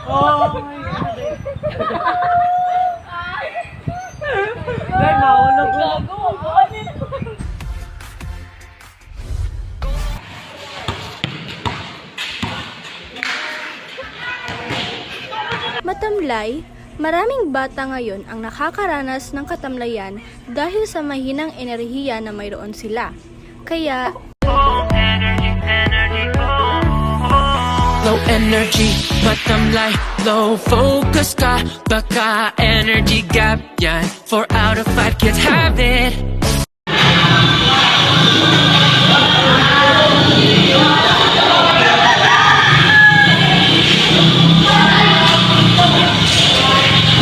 Oh my God. Guys, maulog-ulog. Matamlay, maraming bata ngayon ang nakakaranas ng katamlayan dahil sa mahinang enerhiya na mayroon sila. Kaya, low energy, matamlay, low focus ka, baka energy gap yan. 4 out of 5 kids have it.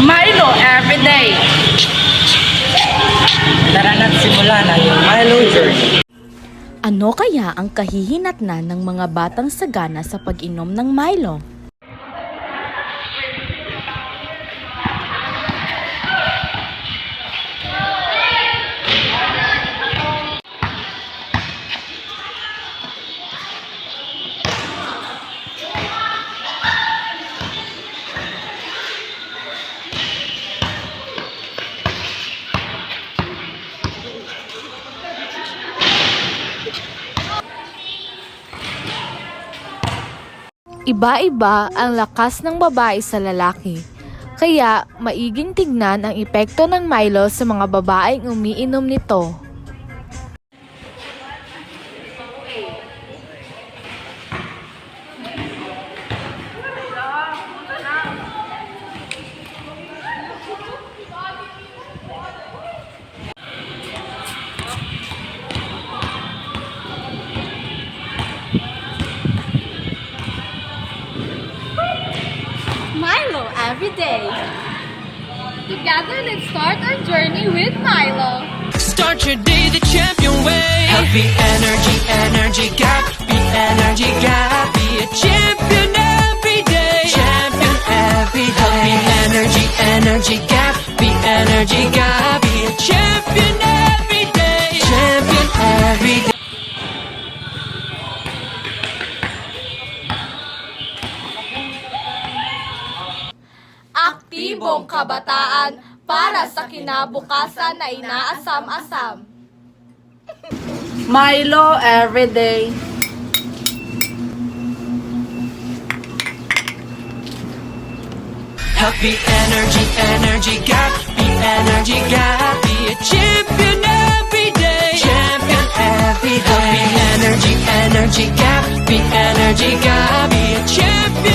Milo everyday. Tara na't simula na yung Milo journey. Ano kaya ang kahihinatnan ng mga batang sagana sa pag-inom ng Milo? Iba-iba ang lakas ng babae sa lalaki. Kaya maiging tignan ang epekto ng Milo sa mga babaeng umiinom nito. Milo every day. Together, let's start our journey with Milo. Start your day the champion way. Healthy energy, energy gap, be energy gap, be a champion every day. Champion every day. Healthy energy, energy gap, be energy gap, be a champion every day. Champion every day. Aktibong kabataan para sa kinabukasan na inaasam-asam. Milo everyday. Healthy energy, energy gap, be energy gap, be a champion every day. Champion every day. Healthy energy, energy gap, be energy gap, be a champion.